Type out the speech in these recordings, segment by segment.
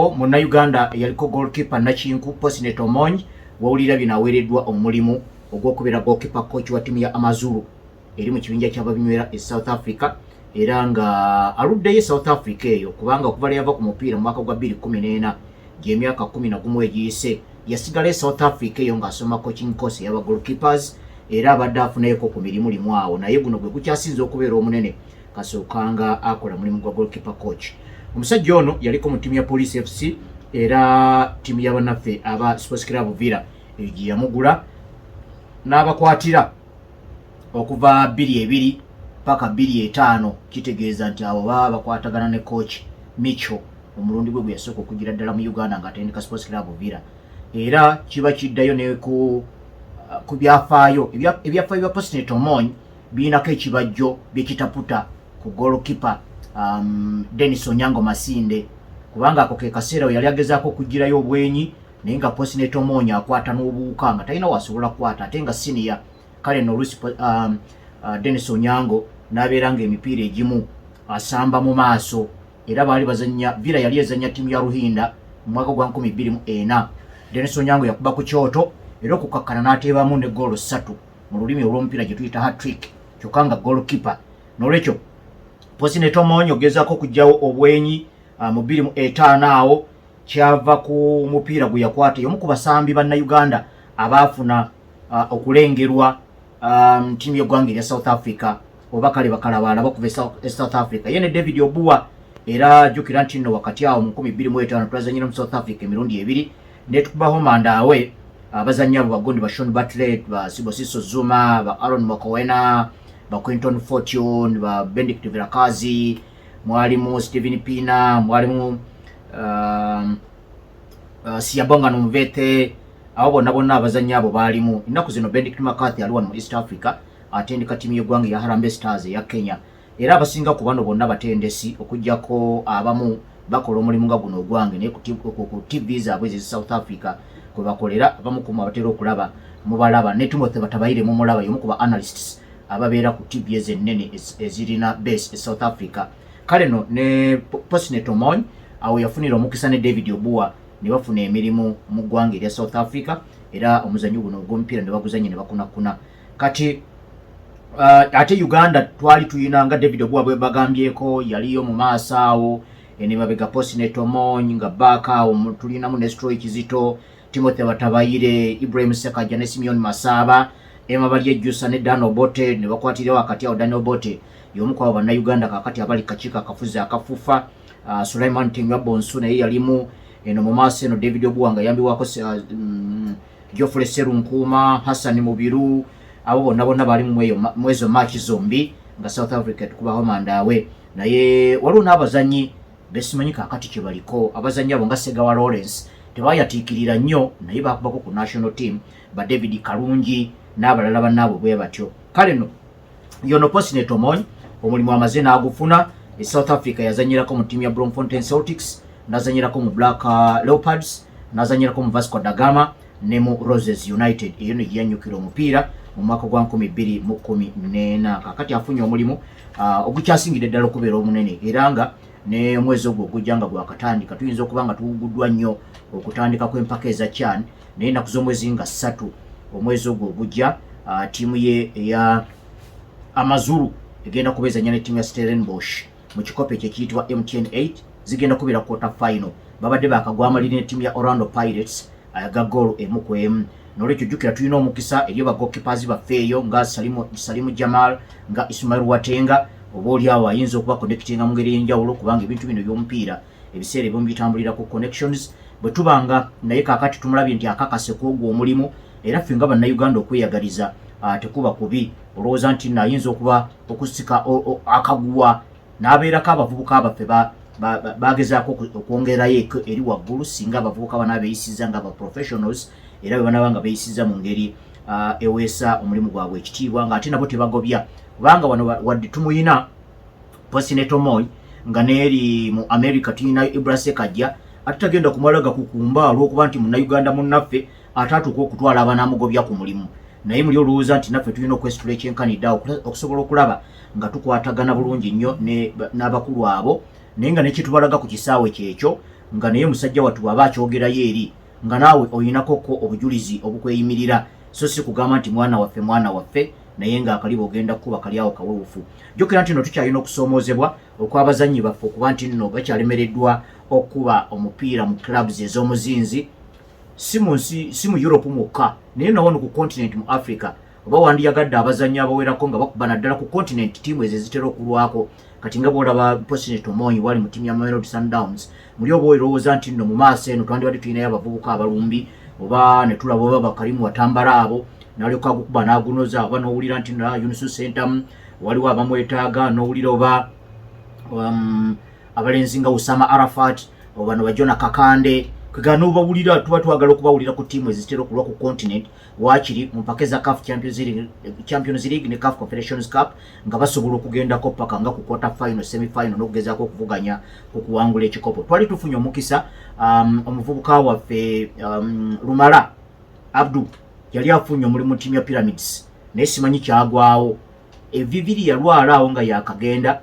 awo Munnayuganda yaliko goalkeeper Nakinku Posnet Omonyi wawulira binaweereddwa omulimu ogw'okubeera goalkeeper coach wa ttiimu ya Amazulu eri mu kibinja ky'ababinywera e South Africa era nga aluddeyo South Africa eyo kubanga okuva yava ku mupiira mu mwaka gwa 2014 gy'emyaka 11 egiyise yasigala e South Africa eyo ng'asoma coaching course y'aba goalkeepers era abadde afunayeko ku mirimu limu awo naye guno gwe gukyasinza okubeera omunene kasookanga akola mulimu gwa goalkeeper coach. Omusajja ono yaliko mu ttiimu ya Police FC era ttiimu y'abannaffe aba Sports Club Villa gye yamugula n'abakwatira okuva 22 paka 25 kitegeeza nti abo baba bakwatagana ne coach Micho omulundi gwe yasooka okugira ddala mu Uganda ng'atendeka Sports Club Villa era kiba kiddayo ne ku byafaayo ebyafaayo bya Posnet Omonyi biinako ekibajjo byekitaputa ku goalkeeper Dennis Onyango Masinde kubanga ako ke kaseera we yali agezaako okugirayo obwenyi naye nga Posnet Omonyi akwata n'obuwuka nga talina wasobola kukwata ate nga senior kale n'oluusi Dennis Onyango n'abeera ng'emipiira egimu asamba mu maaso era baali bazannya Villa yali ezannya ttiimu ya Ruhinda mu mwaka gwa 2024 Dennis Onyango yakuba ku kyoto era okukakkana n'ateebamu ne goolo 3 mu lulimi olw'omupiira gye tuyita hat-trick kyokka nga goalkeeper n'olwekyo Posnet Omonyi ogezaako okugyawo obwenyi mu 2005 awo kyava ku mupiira gwe yakwata y'omu ku basambi bannayuganda abaafuna okulengerwa ttiimu y'eggwanga erya South Africa oba kale bakalabaala bakuva South Africa ye ne David Obua era jjukira nti nno wakati awo mu 2005 twazannyira mu South Africa emirundi ebiri ne tukubaho mandaawe abazannyi abo bagondi ba Sean Bartlett ba Sibosiso Zuma ba Aaron Mokowena ba Quinton Fortune ba Benedict Vilakazi mwalimu Steven Pina mwalimu Siyabonga Numvete abo bonna abazannyi abo baalimu ennaku zino Benedict McCarthy ali wano mu East Africa atendeka ttiimu y'eggwanga ya Harambee Stars eya Kenya era abasinga ku bano bonna batendesi okuggyako abamu bakola omulimu nga guno ogwange naye ku TV zaabwe ezi South Africa kwe bakolera abamu ku batera okulaba mubalaba ne Timothy Batabaire mu mulaba y'omu ku ba analysts ababeera ku TV ezennene ezirina base e South Africa kale no ne Posnet Omonyi awo yafunira omukisa ne David Obua ne bafuna emirimu mu ggwanga erya South Africa era omuzannyo guno ogw'omupiira ne baguzannye ne bakunakuna kati ate Uganda twali tuyina nga David Obua bwe bagambyeko yaliyo mu maaso awo ne mabega Posnet Omonyi nga baaka awo tulinamu ne Stroy Kizito Timothy Batabaire Ibrahim Sekaja ne Simeon Masaba emabali ejjusa ne Dan Obote ne bakwatira wakati awo Dan Obote y'omu ku abo bannayuganda kakati abali kakiiko akafuzi akafufa Sulaiman Tingwa Bonsu naye yalimu eno mu maaso eno David Obua nga yambiwako Geoffrey Serunkuuma Hassan Mubiru abo bonna bali mu ezo match zombi nga South Africa tukubaho mandaawe naye waliwo n'abazannyi besimanyi kakati kye baliko abazannyi abo nga Segawa Lawrence tebayatiikirira nnyo naye bakubako ku national team ba David Kalungi n'abalala bannaabo bwe batyo kale no yono Posnet Omonyi omulimu amaze n'agufuna e South Africa yazanyirako mu ttiimu ya Bloemfontein Celtics nazanyirako mu Black Leopards nazanyirako mu Vasco da Gama ne mu Roses United eyo ne yanyukira omupiira mu mwaka gwa 2014 kakati afunye omulimu ogukyasingidde ddala okubeera omunene era nga ne omwezi ogwo ogujjanga gwakatandika tuyinza okuba nga tuwuguddwa nnyo okutandika kw'empaka eza CHAN naye ennaku z'omwezi nga 3 omwezi ogwo ogujja ttiimu ye eya Amazulu egenda kubeezanya ne ttiimu ya Stellenbosch mu kikopo ekyo ekiyitibwa MTN 8 zigenda kubeera quarter final babadde bakagwamalira ne ttiimu ya Orlando Pirates ayaga goal 1-1 n'olwekyo jjukira tulina omukisa eri bagoalkeepers baffeeyo nga Salimu Jamal nga Ismail Watenga oba oli awo ayinza okuba connectinga mu ngeri y'enjawulo kubanga ebintu bino by'omupiira ebiseera ebimu bitambulira ku connections bwe tubanga naye kaakati tumulabye nti akakase kw'ogwo omulimu era ffe nga bannayuganda okweyagaliza tekuba kubi olowooza nti nayinza okuba okusika akaguwa n'abeerako abavubuka abaffe bagezaako okwongerayo eri waggulu singa abavubuka bana beeyisiza nga professionals era bwe banaba nga beeyisiza mu ngeri eweesa omulimu gwabwe ekitiibwa ng'ate nabo tebagobya kubanga wano wadde tumuyina Posnet Omonyi nga neeri mu America tuyina Ibrahim Ssekajja ate tagenda kumala gakukumba olw'okuba nti munnayuganda munnaffe ate atuuka okutwala abanamugobya ku mulimu naye muli olowooza nti naffe tulina okwesitula ekyenkanidde okusobola okulaba nga tukwatagana bulungi nnyo n'abakulu abo naye nga nekitubalaga ku kisaawe kyekyo nga naye musajja wattu bw'aba akyogerayo eri nga naawe oyinakoko obujulizi obukweyimirira, so si kugamba nti mwana waffe naye ng'akaliba ogenda kuba kali awo kawewufu. Jjukira nti nno tukyalina okusoomoozebwa okw'abazannyi baffe okuba nti nno bakyalemereddwa okuba omupiira mu clubs ez'omuzinzi, si mu Europe mwokka naye nawono ku continent mu Africa. Oba wandiyagadde abazannyi abawerako nga bakuba naddala ku continent ttiimu ezo ezitera okulwako. Kati nga bw'olaba President Omonyi wali mu ttiimu ya Mamelodi Sundowns, muli oba olowooza nti nno mu maaso eno twandibadde tulinayo abavubuka abalumbi, oba ne tulaba oba Bakalimu Watambala abo n'alyoka agukuba n'agunoza, oba n'owulira nti Yunusu Sentamu waliwo abamwetaaga, n'owulira oba abalenzi nga Usama Arafat oba no Bajona Kakande, kwegana n'obawulira tuba twagala okubawulira ku ttiimu ezitera okulwa ku continent waakiri mu mpaka za CAF Champions League ne CAF Confederations Cup nga basobola okugendako paka nga ku quarter final, semi final n'okugezaako okuvuganya okuwangula ekikopo. Twali tufunye omukisa omuvubuka waffe Lumala Abdu yali afunye omulimu ttiimu ya Pyramids naye simanyi kyagwawo, eviviri yalwala awo nga yakagenda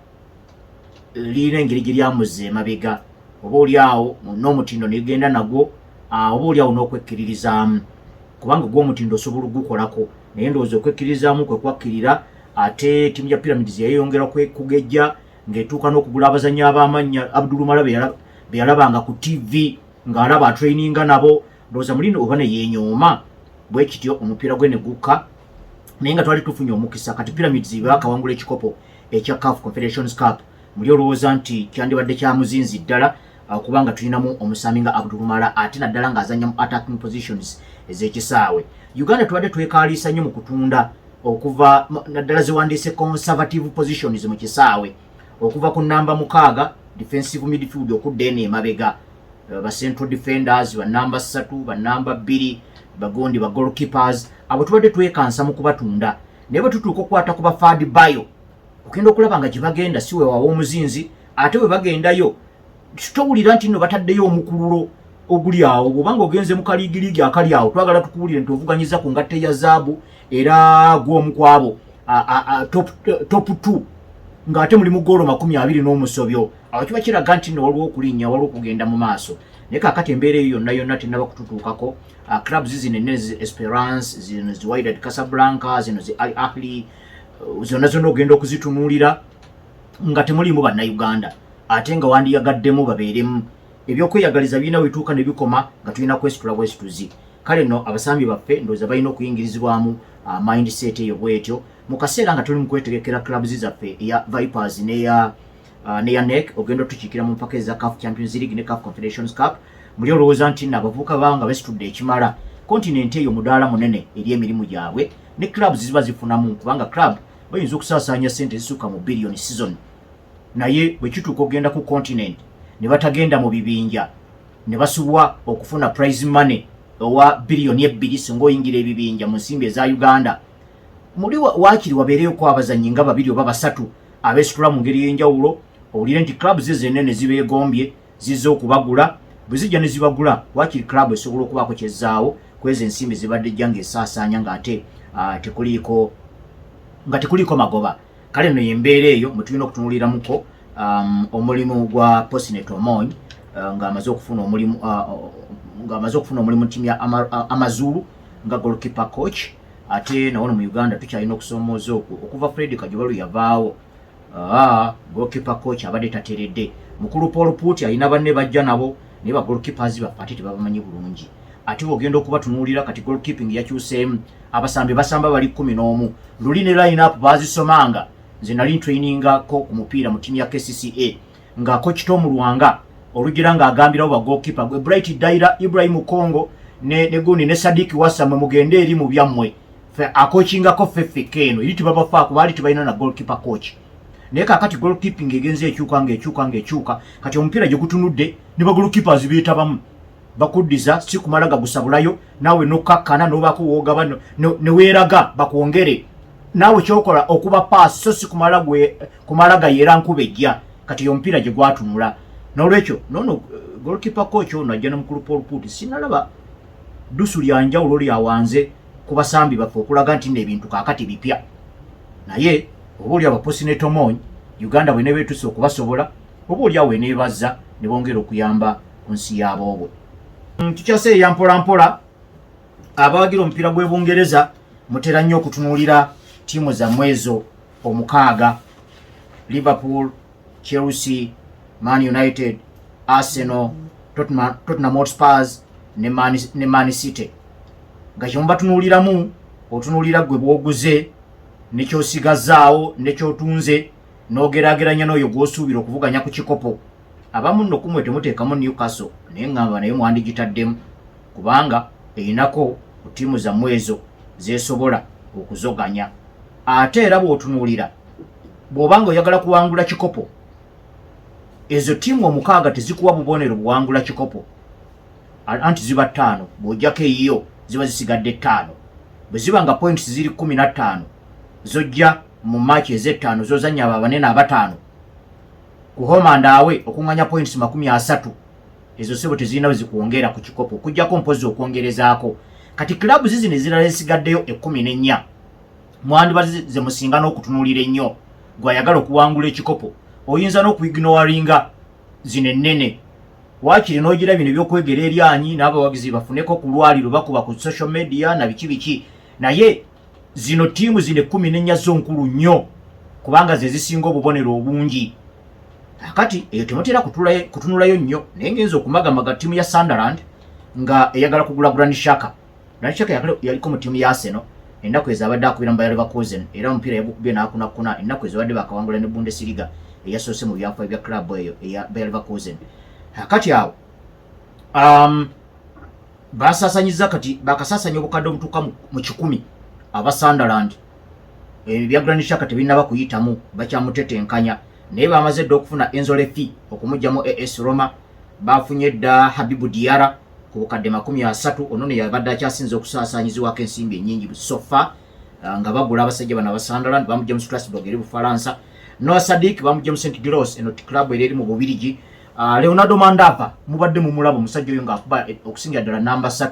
lirina engeri gye lyamuzza emabega, oba oli awo n'omutindo negenda nagwo, oba oli awo n'okwekkiririzaamu, kubanga gw'omutindo osobola ogukolako naye ndowooza okwekkiririzaamu kwe kwakkirira. Ate ttiimu ya Pyramids yayongera kugejja ng'etuuka n'okugula abazannyi ab'amannya Abdul Mala be yalabanga ku TV ng'alaba atraininga nabo, ndowooza mulino oba ne yeenyooma bwe kityo omupiira gwe ne gukka. Naye nga twali tufunye omukisa kati Pyramids baakawangula ekikopo ekya CAF Confederations Cup, muli olowooza nti kyandibadde kya muzinzi ddala kubanga tulinamu omusami nga Abdul Mala ate naddala ng'azanya mu attacking positions ez'ekisaawe. Uganda tubadde twekaalisa nnyo mu kutunda okuva naddala ziwandiise conservative positions mu kisaawe, okuva ku namba 6 defensive midfield okudda eno emabega, ba central defenders, ba namba 3, ba namba 2, bagondi ba goalkeepers, abo tubadde twekansa mu kubatunda. Naye bwe tutuuka okukwata ku ba Fadi Bayo okenda okulaba nga gye bagenda si weewawo omuzinzi, ate we bagendayo titowulira nti nno bataddeyo omukululo oguli awo. Bw'obanga ogenze mu kaliigiriigi akali awo twagala tukuwulire nti ovuganyiza ku ngatte ya zaabu era gw'omu kwabo top 2 ng'ate mulimu goolo 20 n'omusobyo. Awo kiba kiraga nti nno waliwo okulinnya, waliwo okugenda mu maaso. Naye kaakati embeera eyo yonna tennaba kututuukako. Clubs zino ennene zi Esperance, zino zi Wydad Casablanca, zino zi Al Ahly, zonna ogenda okuzitunuulira nga temulimu bannayuganda ate nga wandiyagaddemu babeeremu. Ebyokweyagaliza birina wetuuka ne bikoma nga tulina kwesitula bwesituzi. Kale nno abasambi baffe ndowooza balina okuyingirizibwamu mindset eyo bwetyo mu kaseera nga tuli mu kwetegekera clubs zaffe eya Vipers neya NEC ogenda otukiikira mu mpaka eza CAF Champions League ne CAF Confederations Cup. Muli olowooza nti nno abavubuka banga besitudde ekimala. Kontinenti eyo mudaala munene eri emirimu gyabwe ne clubs ziba zifunamu, kubanga club bayinza okusaasaanya ssente zisuka mu billion season, naye bwe kituuka okugenda ku continent ne batagenda mu bibinja ne basubwa okufuna prize money owa billion 2 singa oyingira ebibinja mu nsimbi eza Uganda. Muli waakiri wabeereyoko abazannyi nga 2 oba 3 abeesitula mu ngeri y'enjawulo, owulire nti clubs ennene zibeegombye zizze okubagula. Bwe zijja ne zibagula waakiri club esobola okubaako kyezzaawo kwezi ensimbi zibadde jja ng'esaasaanya ng'ate tekuliiko magoba. Kale nno yembeera eyo mwe tulina okutunuuliramuko omulimu gwa President Omonyi ng'amaze okufuna omulimu ttiimu ya Amazulu nga goalkeeper coach. Ate nawono mu Uganda tukyalina okusoomooza okwo okuva Fred Kajubalu yavaawo goalkeeper coach abadde tateredde. Mukulu Paul Puti alina banne bajja nabo naye ba goalkeepers baffe ate tebabamanyi bulungi. Ate ogenda okubatunuulira kati goalkeeping yakyuseemu, abasambi basamba bali 11. Luli ne line-up bazisomanga nze nali ntrainingako ku mupiira mu ttiimu ya KCCA nga coach Tom Lwanga olugira ng'agambirawo ba goalkeeper gwe Bright Daira, Ibrahim Kongo ne gundi ne Sadik Wasamwe mugende eri mu byammwe akochingako Fefe Keno ili tibabafaako baali tibalina na goalkeeper coach. Naye kaakati goalkeeping egenze ekyuka kati omupiira gye gutunudde ne ba goalkeepers beetabamu bakuddiza si kumala gagusabulayo naawe nokkakkana n'obaako woogaba ne weeraga bakwongere naawe kyokola okuba pass so si kumala gayeera nkuba ejja kati omupiira gye gwatunula. N'olwekyo nono goalkeeper coach ono ajja ne mukulu Paul Puti sinalaba ddusu lya njawulo lyawanze ku basambi baffe okulaga nti n'ebintu kaakati bipya. Naye oba oli President Omonyi Uganda bwe nebeetuse okubasobola oba oli awo eneebazza ne bongera okuyamba ku nsi yaboobwe. Tukyase ya mpola mpola abawagira omupiira gw'Ebungereza mutera nnyo okutunuulira ttiimu zammwe ezo omukaaga: Liverpool, Chelsea, Man United, Arsenal, Tottenham Hotspur ne Man City. Nga kyemubatunuuliramu otunuulira gwe bwoguze nekyosigazaawo nekyotunze n'ogeraageranya n'oyo gw'osuubira okuvuganya ku kikopo. Abamu nno kumwe temuteekamu Newcastle naye ngamba naye mwandigitaddemu kubanga eyinako ku ttiimu zammwe ezo zeesobola okuzoganya. Ate era bw'otunuulira bw'obanga oyagala kuwangula kikopo, ezo ttiimu omukaaga tezikuwa bubonero buwangula kikopo anti ziba 5, bw'ojjako eyiyo ziba zisigadde 5. Bwe ziba nga points ziri 15 zojja mu match ez'ettaano zozanya abanene aba5 ku homanda awe okunganya points 30, ezo sebo tezirina bwe zikuwongera ku kikopo okujjako mpozi okwongerezaako. Kati kilabu zizino ezirala ezisigaddeyo 14 mwandiba ze musinga n'okutunuulira ennyo gwayagala okuwangula ekikopo. Oyinza n'okuyiginowalinga zino ennene waakiri n'ogira bino ebyokwegera eryanyi n'abawagizi bafuneko ku lwaliro bakuba ku social media na biki, naye zino ttiimu zino 14 zonkulu nnyo kubanga ze zisinga obubonero obungi. Kati eyo temutera kutunulayo nnyo, naye ngenza okumagamaga ttiimu ya Sunderland nga eyagala kugula Granit Xhaka. Granit Xhaka yaliko mu ttiimu ya Arsenal ennaku ezabadde akubira mu Bayer Leverkusen era omupiira yagukubye n'akunakuna ennaku ezabadde bakawangula ne Bundesliga eyasoose mu byafaayo bya club eyo eya Bayer Leverkusen. Kati awo basasanyiza kati bakasasanya obukadde obutuuka mu 100 aba Sunderland. Ebya Granit Xhaka tebirina bakuyitamu bakyamutetenkanya naye bamaze dda okufuna Enzo Lefi okumugyamu AS Roma. Bafunye dda Habibu Diarra ku bukadde 30. Ono ne yabadde akyasinze okusaasanyizibwako ensimbi ennyingi sofa nga bagula abasajja bano aba Sunderland. Bamugya mu Strasbourg eri Bufalansa. Noah Sadik bamugya mu St Gilloise eno club eri mu Bubirigi. Leonardo Mandapa mubadde mu mulabo musajja oyo ng'akuba okusingira ddala namba 3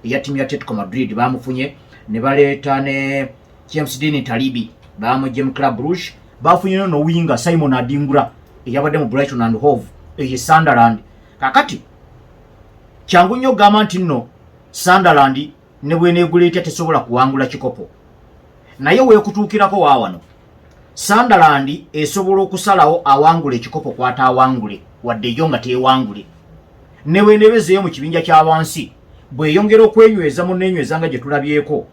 eya ttiimu ya Atletico Madrid bamufunye. Ne baleeta ne James Dean Talibi bamugye mu Club Rouge. Bafunye no winga Simon Adingura eyabadde mu Brighton and Hove eye Sunderland. Kakati kyangu nnyo gamba nti nno Sunderland ne bweneegula tesobola kuwangula kikopo, naye weekutuukirako waawano Sunderland esobola okusalawo awangula ekikopo kwata awangule wadde yo nga teewangule. Ne weenebezeeyo mu kibinja ky'abansi bweyongera okwenyweza muneenyweza nga gye tulabyeko,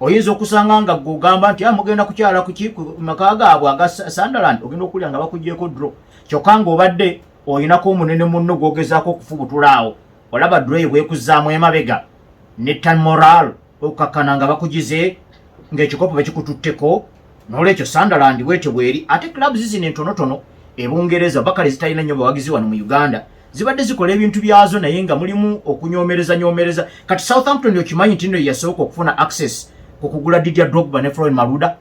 oyinza okusanga nga gugamba nti mugenda kukyala ku maka gaabwe aga Sunderland, ogenda okulya nga bakugyeko draw, kyokka ng'obadde oyinako omunene munno gw'ogezaako okufubutulaawo, olaba draw bwekuzzaamu emabega ne tan moral okukkakkana nga bakugize ng'ekikopo bakikututteko. N'olwekyo Sunderland bwetyo bweri. Ate club zizino entonotono Ebungereza bakale zitalina nnyo bawagizi wano mu Uganda zibadde zikola ebintu byazo naye nga mulimu okunyoomereza. Kati Southampton okimanyi nti nno yasooka okufuna access ku kugula Didier Drogba ne Florian Malouda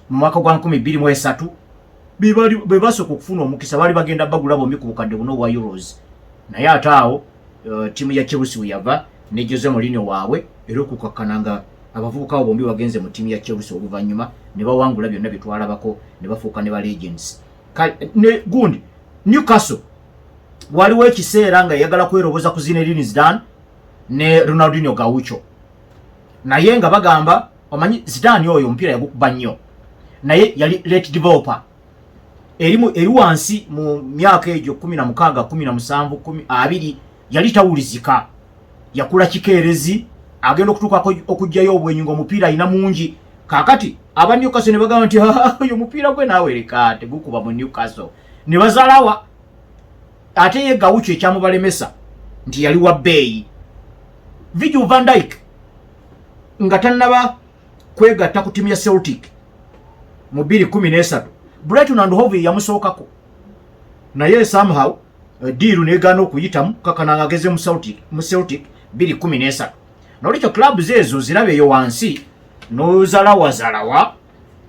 mu mwaka gwa 2023. Bwe basooka okufuna omukisa baali bagenda bagula bombi ku bukadde buno obwa euros, naye ate awo ttiimu ya Chelsea we yava ne Jose Mourinho waabwe era okukkakkana nga abavubuka bombi bagenze mu ttiimu ya Chelsea oluvannyuma ne bawangula byonna bye twalabako ne bafuuka ne ba Legends. Ne gundi Newcastle waliwo ekiseera nga yagala kweroboza ku Zinedine Zidane ne Ronaldinho Gaucho, naye nga bagamba omanyi Zidane oyo omupiira yagukuba nnyo naye yali late developer eri wansi mu myaka egyo 16, 17, 20 yali tawulizika, yakula kikeerezi agenda okutuuka okujjayo obwenyi ng'omupiira alina mungi. Kaakati aba Newcastle ne bagamba nti oyo mupiira gwe naawe leka tegukuba mu Newcastle, ne bazaalawa. Ate ye Gaucho ekyamubalemesa nti yali wa bbeeyi. Virgil van Dijk nga tannaba kwegatta ku ttiimu ya Celtic mu 2013 Brighton and Hove yamusookako, naye somehow diiru negaana okuyitamu kakana ageze mu Celtic 2013. N'olwekyo club zeezo zirabeeyo wansi n'ozalawazalawa,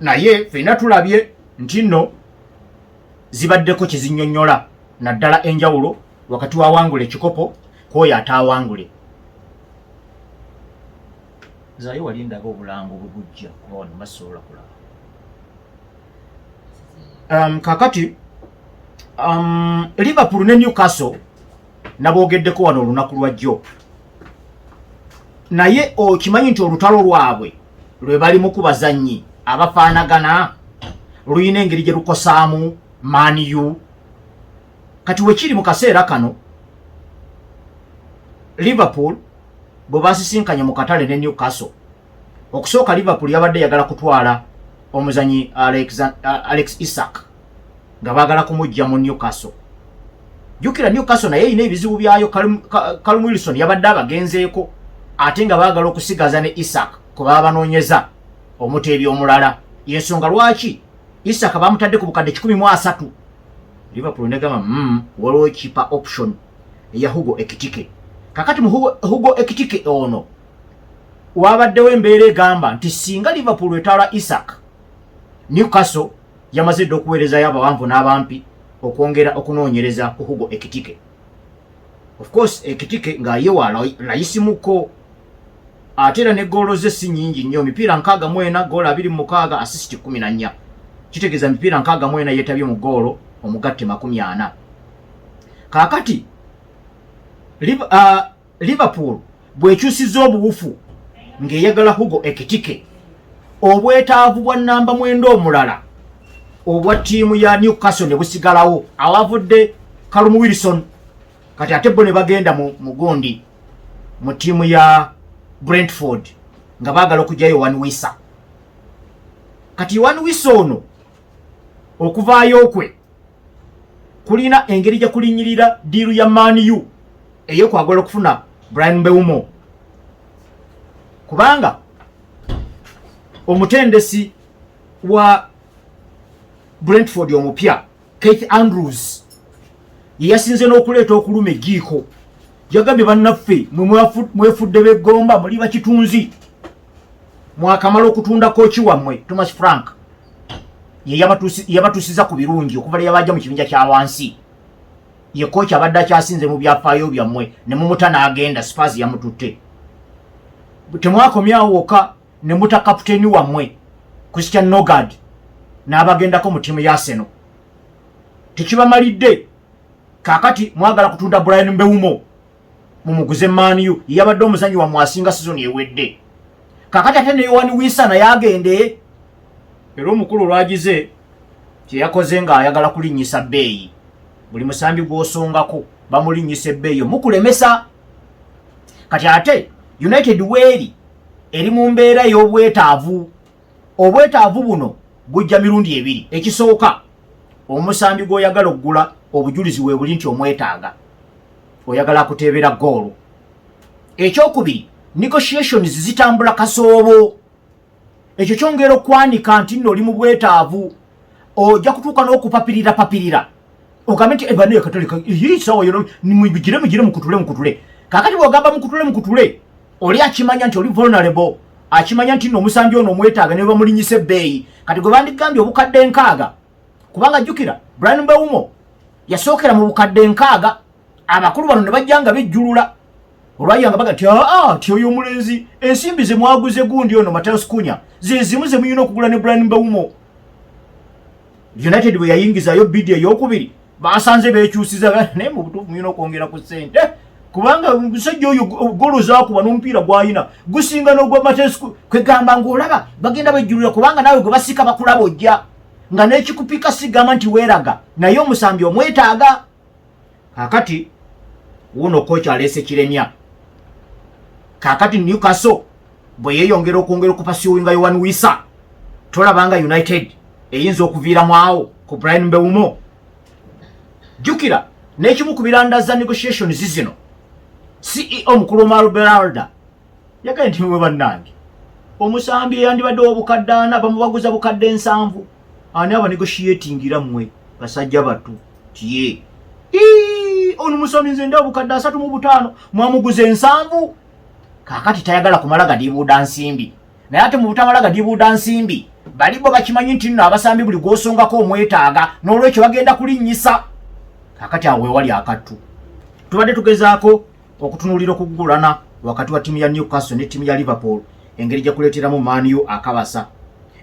naye ffenna tulabye nti nno zibaddeko kizinnyonnyola naddala enjawulo wakati wawangula ekikopo kwoyo ataawangule. Zayo walindaga obulango bwe bujja kuba wano basobola kulaba. Kakati Liverpool ne Newcastle nabogeddeko wano olunaku lwajjo. Naye okimanyi nti olutalo lwabwe lwe bali mu kubazannyi abafaanagana luyina engeri gye lukosaamu Man U. Kati wekiri mu kaseera kano Liverpool bwe basisinkanye mu katale ne Newcastle. Okusooka Liverpool yabadde yagala kutwala omuzanyi Alex Isak nga baagala kumujja mu Newcastle. Jukira Newcastle naye ina ebizibu byayo. Callum Wilson yabadde abagenzeeko ate nga baagala okusigaza ne Isak kuba banoonyeza omuteebi omulala. Yensonga lwaki Isak bamutadde ku bukadde 13. Liverpool negamba waliwo cheaper option ya Hugo Ekitike. Kakati mu Hugo Ekitike ono wabaddewo embeera egamba nti singa Liverpool etwala Isak, Newcastle yamaze dde okuweerezayo abawanvu n'abampi okwongera okunoonyereza ku Hugo Ekitike. Of course Ekitike ng'ayewa layisimuko ate era ne goolo ze si nnyingi nnyo, mipiira 64, goolo 26, assist 14. Kitegeeza mipiira 64 yeetabye mu goolo omugatte 40. Kaakati Liverpool bwekyusizza obuwufu ng'eyagala Hugo Ekitike, obwetaavu bwa namba 9 omulala obwa ttiimu ya Newcastle ne busigalawo awavudde Callum Wilson. Kati ate bo ne bagenda mu gundi mu ttiimu ya Brentford nga baagala okugyayo Wan Wissa. Kati Wan Wissa ono okuvaayo kwe kulina engeri gye kulinyirira diiru ya Man U ey'okwagala okufuna Bryan Mbeumo, kubanga omutendesi wa Brentford omupya Keith Andrews ye yasinze n'okuleeta okuluma ejiiko. Yagambye bannaffe mwefudde beggomba muli bakitunzi, mwakamala okutunda kooki wammwe Thomas Frank ye yabatuusiza ku birungi okuva yabajja mu kibinja kya wansi. Ye kooki abadde akyasinze mu byafaayo byammwe ne mumuta n'agenda, Spurs yamututte. Temwakomyawo wokka ne muta kapiteeni wammwe Christian Nogard n'abagendako mu ttiimu ya Arsenal. Tekibamalidde, kaakati mwagala kutunda Bryan Mbeumo mumuguze Man U, yabadde omuzanyi wammwe asinga season ewedde. Kaakati ate ne Wan Wissa naye agende. Era omukulu olwagize kyeyakoze ng'ayagala kulinnyisa bbeeyi. Buli musambi gw'osongako bamulinnyisa ebbeeyi mukulemesa. Kati ate United weeri eri mu mbeera y'obwetaavu. Obwetaavu buno bujja mirundi ebiri. Ekisooka, omusambi gw'oyagala okugula obujulizi we buli nti omwetaaga, oyagala kuteebera goolo. Ekyokubiri, negotiations zitambula kasoobo. Ekyo kyongera okwanika nti nno oli mu bwetaavu, ojja kutuuka n'okupapirira ogambe nti ebano yakatolika sawa yono mugire mukutule. Kaakati bw'ogamba mukutule oli akimanya nti oli vulnerable, akimanya nti nno omusambi ono omwetaaga ne bamulinyisa ebbeeyi. Kati gwe bandigambye obukadde 6, kubanga jjukira Bryan Mbeumo yasookera mu bukadde 6, abakulu bano ne bajjanga bejjulula olwayanga baga ti oyo omulenzi ensimbi ze mwaguze gundi ono Mateus Cunha ze zimu ze muyina okugula ne Bryan Mbeumo. United bwe yayingizayo bidi ey'okubiri basanze beekyusiza naye mu butuufu muyina okwongera ku ssente, kubanga omusajja oyo golo zaakuba n'omupiira gw'ayina gusinga n'ogwa Mateus kwegamba ng'olaba bagenda bejjulira, kubanga naawe gwe basika bakulaba ojja nga n'ekikupika sigamba nti weeraga naye omusambi omwetaaga. Kaakati wuno kooki aleese kiremya. Kaakati Newcastle bwe yeeyongera okwongera okupasiwinga Wan Wissa, tolabanga United eyinza okuviiramu awo ku Bryan Mbeumo. Jjukira n'ekimu ku biranda za negotiations zino, CEO mukulu Omar Beralda yagambye nti mwe bannange omusambi eyandibadde obukadde 4 bamubaguza bukadde 7, ani abanegotiatingira mmwe basajja battu tiye ono musambi nze nda bukadde 3.5 mwamuguze 7. Kaakati tayagala kumala gadibuuda nsimbi, naye ate mu butamala gadibuuda nsimbi bali bo bakimanyi nti nno abasambi buli gw'osongako omwetaaga n'olwekyo bagenda kulinnyisa. Kaakati awe wali akattu. Tubadde tugezaako okutunuulira okugulana wakati wa ttiimu ya Newcastle ne ttiimu ya Liverpool engeri gye kuleeteramu Man U akabasa.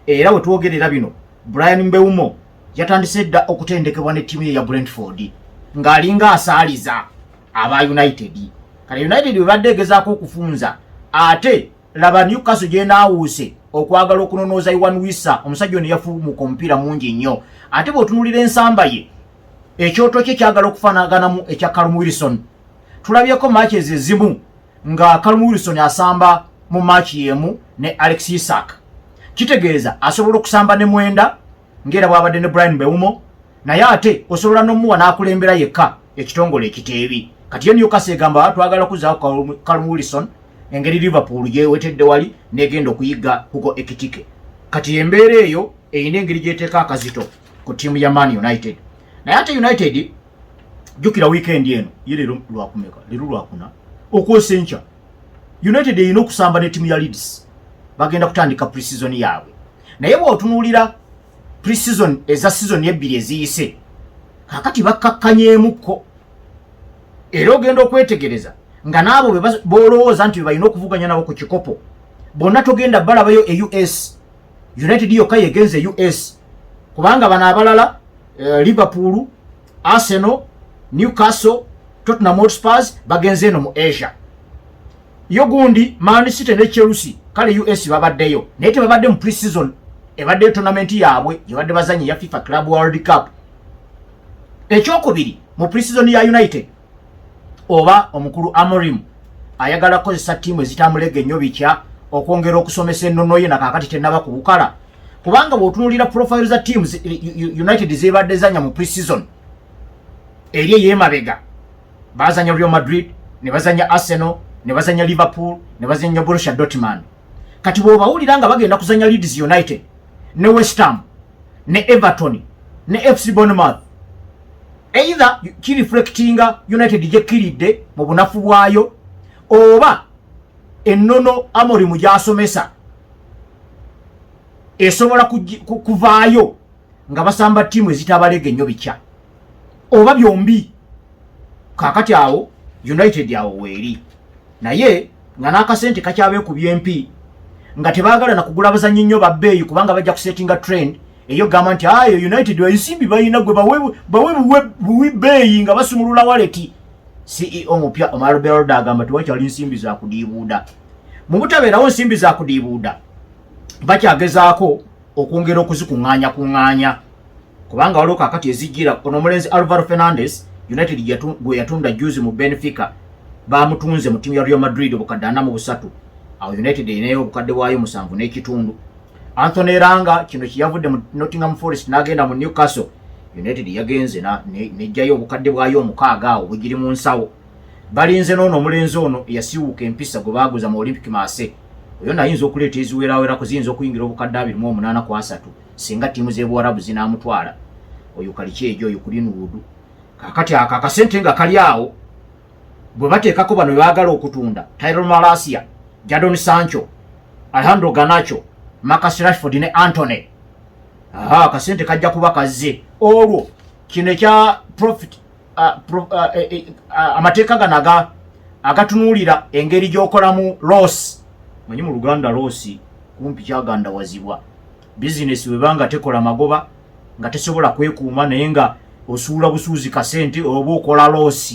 Era we twogerera bino, Bryan Mbeumo yatandise dda okutendekebwa ne ttiimu ye ya Brentford ng'alinga asaaliza. aba United kale United bebadde egezaako okufunza ate laba Newcastle gye naawuuse okwagala okunonooza Iwan Wissa omusajja ono yafumuka omupiira mungi nnyo ate bw'otunulira ensamba ye ekyoto kye kyagala okufaanaganamu ekya Callum Wilson tulabyeko match ezimu nga Callum Wilson asamba mu match yemu ne Alex Isak kitegeeza asobola okusamba ne mwenda ngera bwabadde ne Brian Mbeumo naye ate osobola n'omuwa n'akulembera yekka ekitongole ekiteebi kati ye Newcastle egamba twagala kuzaako Callum Wilson engeri Liverpool gyewetedde wali negenda okuyiga Hugo Ekitike kati embeera eyo eyina engeri gyeteeka akazito ku ttiimu ya Man United naye ate United jukira weekend eno ye leero lwakuna okwosa enkya United eyina okusamba ne ttiimu ya Leeds bagenda kutandika pre-season yaabwe naye bw'otunuulira pre-season eza season ebbiri eziyise kakati bakkakkanyeemukko era ogenda okwetegereza nga naabo boolowooza nti balina okuvuganya nabo ku kikopo bonna togenda balabayo US United yokka yegenze US kubanga bano abalala Liverpool, Arsenal, Newcastle, Tottenham Hotspur bagenze eno mu Asia yo gundi Man City ne Chelsea kale US babaddeyo naye tebabadde mu pre-season ebadde tournament yaabwe yabadde bazanyi ya FIFA Club World Cup ekyokubiri mu pre-season ya United oba omukulu Amorim ayagala kozesa ttiimu ezitamulege ennyo bitya okwongera okusomesa ennono ye nakakati tennaba ku bukala kubanga bw'otunuulira profile za teams United zebadde zanya mu pre-season eri ey'emabega bazanya Real Madrid ne bazanya Arsenal ne bazanya Liverpool ne bazanya Borussia Dortmund kati bw'obawulira nga bagenda kuzanya Leeds United ne West Ham ne Everton ne FC Bournemouth either kireflectinga United gyekiridde mu bunafu bwayo oba ennono Amorim gyasomesa esobola kuvaayo nga basamba ttiimu ezitabalege ennyo bitya oba byombi kakati awo United awo weeri naye nga n'akasente kakyabeekubya empi nga tebaagala nakugula bazanyi nnyo babbeeyi kubanga bajja kusetinga trend eyo gamba nti ayo United ensimbi balina gwe bawe bbeeyi nga basumulula waleti CEO mupya Omar Belda agamba tewakyali nsimbi za kudiibuuda mu butabeerawo nsimbi za kudiibuuda bakyagezaako okwongera okuzikuŋŋaanya kubanga waliwo kakati ezijjira ono omulenzi Alvaro Fernandez United gwe yatunda juzi mu Benfica bamutunze mu ttiimu ya Real Madrid obukadde 43 awo United erinayo obukadde bwayo 7.5 Anthony Ranga kino kiyavudde mu Nottingham Forest n'agenda mu Newcastle United yagenze nejjayo obukadde bwayo 6 awo bugiri mu nsawo balinze n'ono omulenzi ono yasiwuka empisa gwe baaguza mu Olympic Marseille oyo nayinza okuleeta eziwerawera kuziyinza okuyingira obukadde 28 singa ttiimu z'ebuwarabu zinaamutwala oyo kalikyejo oyo Greenwood kakati aka akasente nga kali awo bwe bateekako bano baagala okutunda Tyrell Malacia, Jadon Sancho, Alejandro Garnacho, Marcus Rashford ne Antony akasente kajja kuba kazze olwo kino ekya profit amateeka gano agatunuulira engeri gy'okolamu loss manyi mu Luganda loss kumpi kyagandawazibwa bizinesi webanga tekola magoba nga tesobola kwekuuma naye nga osuula busuuzi kasente oba okola loss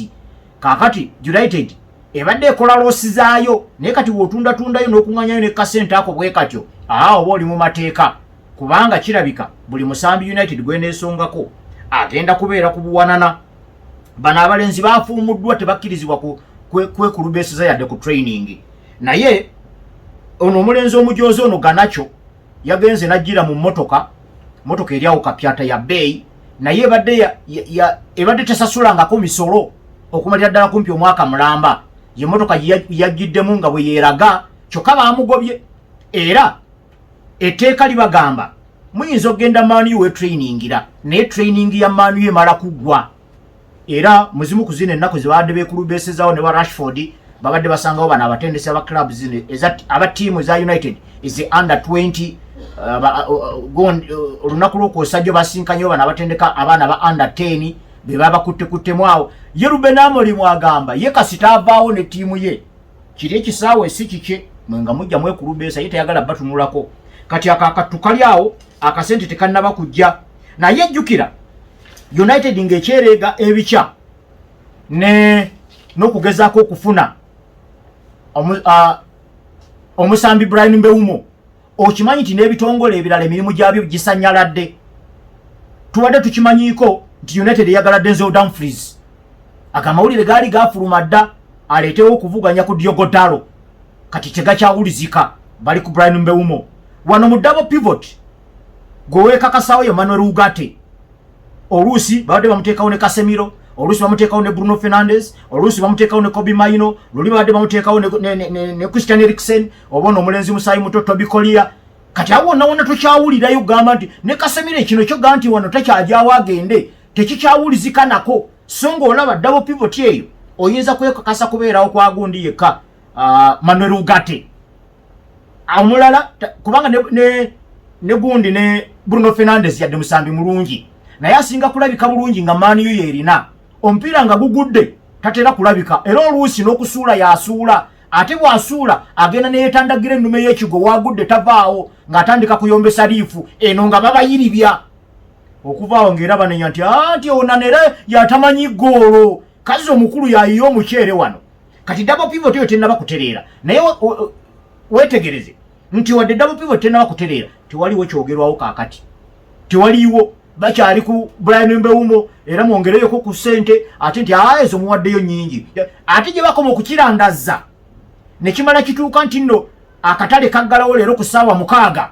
kakati United ebadde ekola loss zaayo naye kati bw'otundatundayo n'okuŋŋanyayo ne kasente ako bwe katyo oba oli mu mateeka kubanga kirabika buli musambi United gweneesongako agenda kubeera ku buwanana bano abalenzi bafuumuddwa tebakkirizibwa kwekulubeeseza yadde ku training naye ono omulenzi omujoozi ono Garnacho yagenze najjira mu motoka eri awo kapyata ya bbeeyi naye ebadde tesasulangako misolo okumalira ddala kumpi omwaka mulamba ye motoka yajjiddemu nga bwe yeeraga kyokka baamugobye era etteeka libagamba muyinza okgenda maanu wetrainingira naye training ya maanu emala kuggwa era muzimu ku zino ennaku zebabadde beekulubeesezaawo ne ba Rashford babadde basangawo bano abatendesi aba club zino aba ttiimu za United ezi under 20 olunaku lw'okwosajjo basinkanyewo bano abatendeka abaana ba under 10 be baba kuttekuttemu awo ye Ruben Amorim agamba ye kasita avaawo ne ttiimu ye kiri ekisaawe si kike mwenga mujja mwekulubeesa ye tayagala batunulako kati akakattukali awo akasente tekannaba kujja naye jjukira United ng'ekyereega ebikya ne n'okugezaako okufuna omusambi Brian Mbeumo, okimanyi nti n'ebitongole ebirala emirimu gyabyo gisanyaladde. Tubadde tukimanyiiko nti United eyagala Denzel Dumfries. Akamawulire gaali gafuluma dda aleetewo okuvuganya ku Diogo Dalot. Kati tegakyawulizika, bali ku Brian Mbeumo. Wano mu double pivot gwe weekakasawo ye Manuel Ugarte. Oluusi babadde bamuteekawo ne Casemiro, oluusi bamuteekawo ne Bruno Fernandes, oluusi bamuteekawo ne Kobe Maino, luli babadde bamuteekawo ne Christian Eriksen, obono omulenzi musaayi muto Toby Collier. Kati awo wonna tokyawulirayo gamba nti ne Casemiro kino kyo gamba nti wano takyajyawo agende, tekikyawulizika nako. So ng'olaba double pivot eyo oyinza kwekakasa kubeerawo kwa gundi yekka, Manuel Ugarte. Amulala kubanga ne gundi ne Bruno Fernandes yadde musambi mulungi, naye asinga kulabika bulungi nga Man U yerina omupiira nga gugudde tatera kulabika, era oluusi n'okusuula yasuula, ate bw'asuula agenda neyeetandagira ennume y'ekigo wagudde tavaawo ng'atandika kuyombesa liifu eno nga babayiribya okuvaawo ng'era banenya nti anti ona nera yatamanyi goolo kazi omukulu yayiyo omukyere wano. Kati double pivot eyo tennaba kutereera, naye wetegereze nti wadde double pivot tennaba kutereera tewaliwo kyogerwawo kaakati, tewaliwo. Bakyali ku Brian Mbeumo era mwongereyoko ku ssente ate nti ezo muwaddeyo nnyingi, ate gye bakoma okukirandaza ne kimala kituuka nti nno akatale kaggalawo leero ku ssaawa 6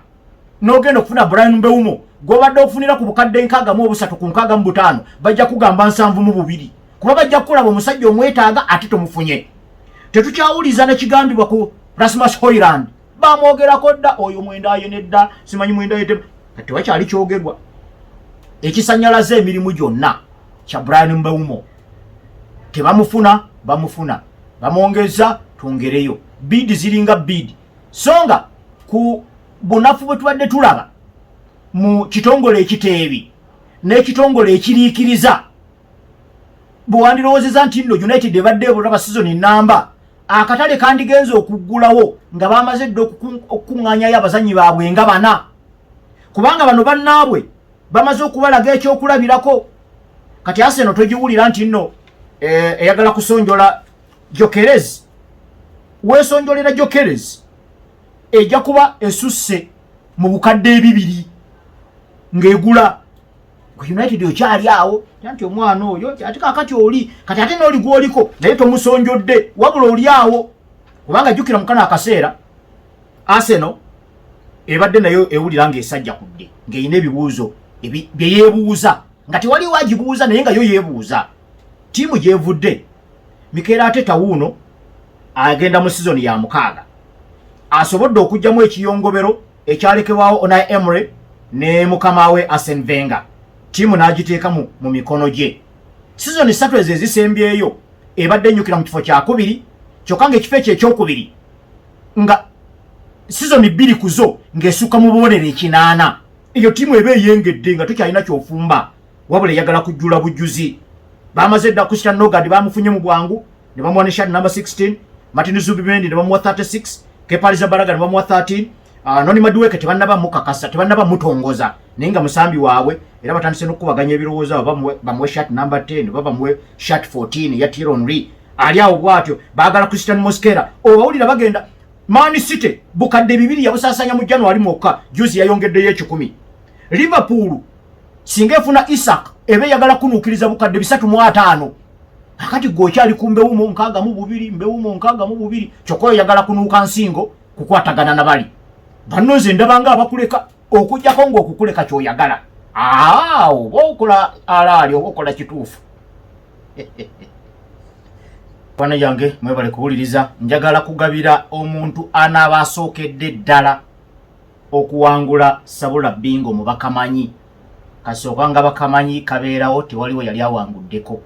n'ogenda okufuna Brian Mbeumo gw'obadde okufunira ku bukadde 63 ku 65 bajja kugamba 72 kuba bajja kukulaba omusajja omwetaaga ate tomufunye. Tetukyawuliza nekigambibwa ku Rasmus Hojlund, bamwogerako dda oyo mwenda ayenedda simanyi mwenda yete, kati wakyali kyogerwa. Ekisanyalaze emirimu gyonna kya Brian Mbeumo, tebamufuna bamwongeza twongereyo bid ziringa bid. Songa ku bunafu bwe tubadde tulaba mu kitongole ekiteebi n'ekitongole ekiriikiriza, bwewandirowoozeza nti nno United ebadde ebulaba season namba akatale kandigenza okuggulawo nga bamaze dda okukuŋŋaanyayo abazanyi baabwe nga 4, kubanga bano bannaabwe bamaze okubalaga ekyokulabirako. Kati Arsenal togiwulira nti nno eyagala kusonjola Gyökeres, weesonjolera Gyökeres ejja kuba esusse mu bukadde 2 ng'egula. United okyali awo nti omwana oyo ate kakati oli kati ate n'oli gwoliko naye tomusonjodde wabula oli awo, kubanga jjukira mukana akaseera Arsenal ebadde nayo ewulira ng'esajja kudde ng'eyina ebibuuzo bye yeebuuza nga tewali wagibuuza naye nga yo yeebuuza. Tiimu gyevudde Mikel Arteta wuuno agenda mu season ya 6, asobodde okugyamu ekiyongobero ekyalekebwawo Unai Emery ne mukama we Arsene Wenger. Tiimu n'agiteeka mu mikono gye. Season 3 ezo ezisembyeyo ebadde ennyukira mu kifo kya 2, kyokka ng'ekifo ekyo ekyokubiri nga season 2 kuzo ng'esukka mu bubonero 8. Eyo tiimu eba eyengedde nga tokyalina kyofumba wabula eyagala kujjula bujjuzi. Bamaze dda Christian Nogard bamufunye mu bwangu ne bamuwa ne shirt number 16, Martin Zubimendi ne bamuwa 36, Kepa Arrizabalaga ne bamuwa 13, Noni Madueke tebannaba mukakasa, tebannaba mutongoza naye nga musambi waabwe era batandise n'okubaganya ebirowoozo bamuwe shirt number 10 bamuwe shirt 14 ya Thierry Henry. Ali awo bwatyo baagala Christian Mosquera owawulira bagenda Man City bukadde 2 yabusaasanya mu January mwokka, juzi yayongeddeyo 10. Liverpool singa efuna Isak ebe yagala kunuukiriza bukadde 3.5, akati gokyali ku Mbeumo 62, Mbeumo 62, kyokka yagala kunuuka nsingo kukwatagana na bali bannoze ndabanga abakuleka okujjako ng'okukuleka kyoyagala. Oba okola alaali oba okola kituufu. Bwana yange mwebale kuwuliriza, njagala kugabira omuntu anaaba asookedde ddala okuwangula Sabula Bingo mu bakamanyi. Kasooka nga bakamanyi kabeerawo tewaliwo yali awanguddeko.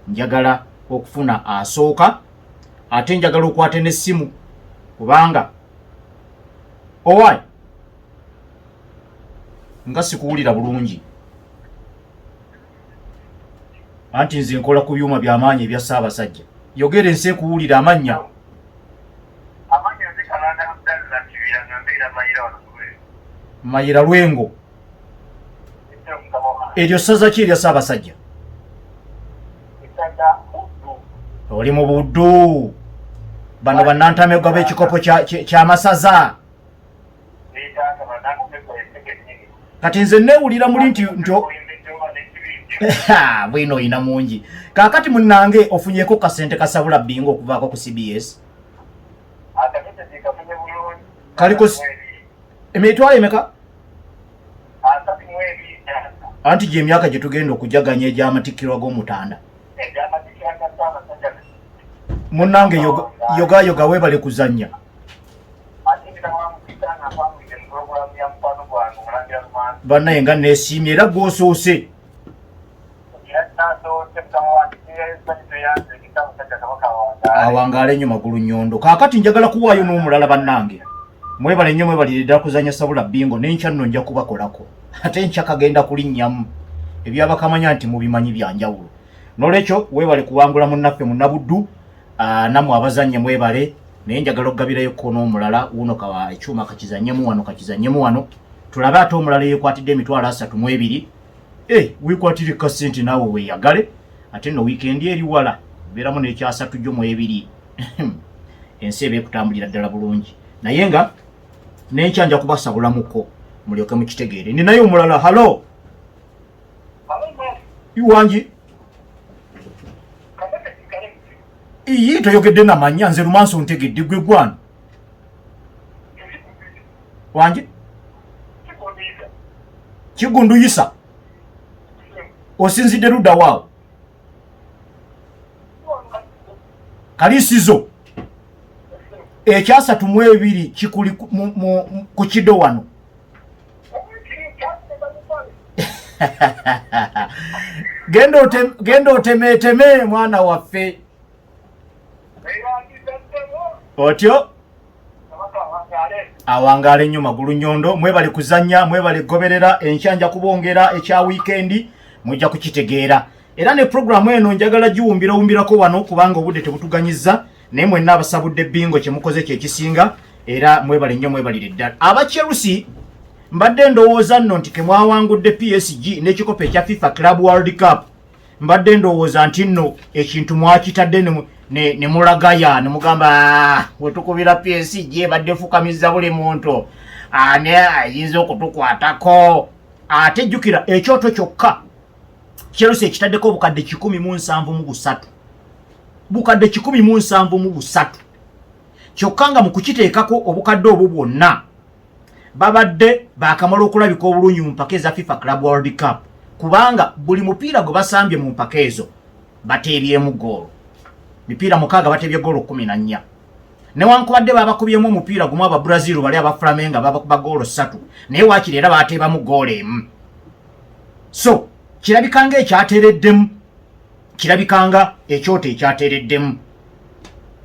Njagala okufuna asooka ate njagala okwata n'essimu kubanga owaayi nga sikuwulira bulungi anti nze nkola ku byuma by'amaanyi ebya Ssaabasajja. Yogera ensi kuwulira amannya. Mayira Lwengo. Eryo ssaza ki erya Ssaabasajja? oli mu buddu bano bannantamegwa b'ekikopo ky'amasaza kati nze neewulira muli nti bwino oyina mungi kaakati munnange ofunyeko kasente kasabula bbinga okuvaako ku CBS kaliko emitwalo emeka anti gy'emyaka gye tugenda okujaganya egy'amatikkirwa g'omutanda munnange yogayoga weebale kuzannya bannaye nga neesiimye era gw'osoose awangaale nnyo magulu nnyondo kaakati njagala kuwaayo n'omulala bannange mwebale nnyo mwebalire ddala kuzannya sabula bingo n'enkya nno nja kubakolako ate enkya kagenda kulinnyamu ebyabakamanya nti mubimanyi byanjawulo n'olwekyo weebale kuwangula munnaffe munnabuddu nammwe abazannya mwebale naye njagala okugabirayo ko n'omulala wuno kawa ekyuma kakizannyemu wano tulabe ate omulala yeekwatidde emitwalo 32 weekwatire kasente naawe weeyagale ate nno wiikendi eri wala beeramu n'ekya 3 ensi eba ekutambulira ddala bulungi naye nga n'enkya nja kubasabulamuko mulyoke mukitegeere ninaye omulala halo iwangi iyi toyogedde namanya nze lumanso ntegedde gwe gwana wangi kigunduyisa osinzidde ludda waawo kalisizo ekya 32 kikuli ku kido wano genda otemeeteme mwana waffe otyo awangaale nnyo magulu nnyondo mwebale kuzannya mwebale goberera enkyanja kubongera ekya wiikendi mujja kukitegeera era ne programu eno njagala giwumbirako wano kubanga obudde tebutuganyiza naye mwenna abasabudde bingo kyemukoze kyekisinga era mwebale nnyo mwebalire ddala aba Chelsea mbadde ndowooza nno nti kemwawangudde PSG n'ekikopo ekya FIFA Club World Cup mbadde ndowooza nti nno ekintu mwakitadde ne mulagaya ne mugamba wetukubira PSG badde fukamiza buli muntu ane ayinza okutukwatako ate jjukira ekyoto kyokka Chelsea ekitaddeko obukadde 173 bukadde 173 kyokka nga mu kukiteekako obukadde obwo bwonna babadde bakamala okulabika obulungi mu mpaka eza FIFA Club World Cup kubanga buli mupiira gwe basambye mu mpaka ezo bateebyemu goolo mipiira 6 bateebye goolo 14 newankubadde babakubyemu omupiira gumu aba Brazil bali aba Flamengo babakuba goolo 3 naye waakiri era bateebamu goolo emu so kirabikanga ekyateereddemu kirabikanga ekyoto ekyateereddemu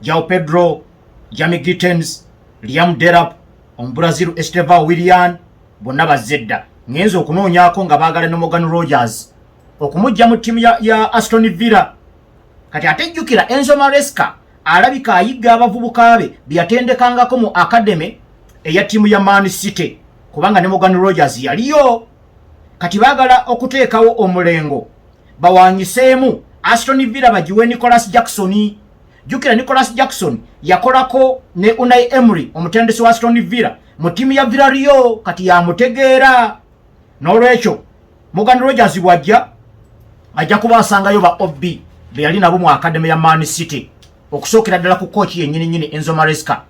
João Pedro, Jamie Gittens, Liam Delap, Brazil Estevão Willian bonna bazedda ngenzo okunoonyako nga baagala ne Morgan Rogers okumujja mu ttiimu ya Aston Villa kati ate jjukira Enzo Maresca alabika ayigga abavubuka be byatendekangako mu academy eya ttiimu ya Man City kubanga ne Morgan Rogers yaliyo kati baagala okuteekawo omulengo bawanyiseemu Aston Villa bagiwe Nicholas Jackson jjukira Nicholas Jackson yakolako ne Unai Emery omutendesi wa Aston Villa mu ttiimu ya Villarreal kati yamutegeera n'olwekyo Morgan Rogers bwajja ajja kubaasangayo ba OB be yali nabo mu academy ya Man City okusookera ddala ku coach yennyini Enzo Maresca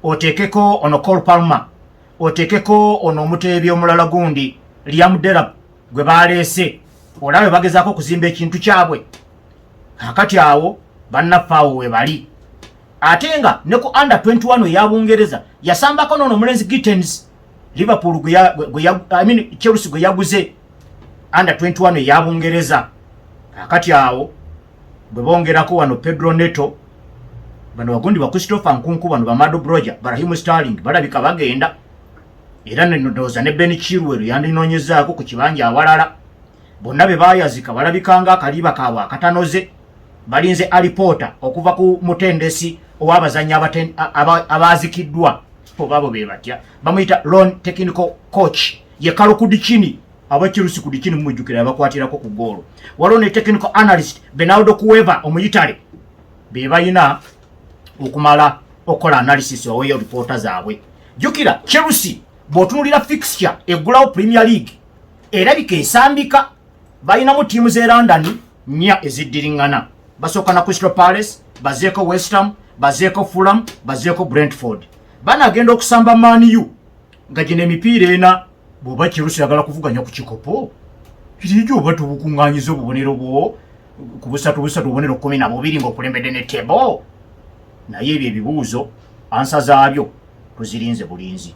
oteekeko ono Cole Palmer oteekeko ono omuteebi omulala gundi Liam Delap gwe baleese olabe bagezaako okuzimba ekintu kyabwe akati awo bannafaawo we bali ate nga ne ku under 21 eya Bungereza yasambako n'ono omulenzi Gittens Liverpool Chelsea gwe yaguze under 21 eya Bungereza akati awo bwe bongerako wano Pedro Neto bano bagundi ba Christopher Nkunku bano ba Mado Broja Raheem Sterling balabika bagenda era ndowooza ne Ben Chilwell yandinoonyezaako ku kibanja awalala bonna be baayazika balabikanga akaliba kaabwe akatanoze balinze alipota okuva ku mutendesi ow'abazanyi abaazikiddwa obabo be batya bamuyita lone technical coach ye Kalo Kudikini aba Chelsea Kudikini mumujjukira abakwatirako ku goolo waliwo ne technical analyst Bernardo Cueva omuyitale be bayina okumala okola analysis oweyo reporter zaabwe. Jukira Chelsea bw'otunulira fixture eggulawo Premier League erabika esambika, bayinamu ttiimu z'e London nnya eziddiringana. Basooka na Crystal Palace, bazeeko West Ham, bazeeko Fulham, bazeeko Brentford. Banagenda okusamba Man U nga gino emipiira ena bw'oba Chelsea yagala kuvuganya ku kikopo kirijo oba tubukuŋŋaanyiza obubonero bwo ku busatu obubonero 12 ng'okulembedde ne tebo. Naye ebyo ebibuuzo ansa zaabyo tuzirinze bulinzi.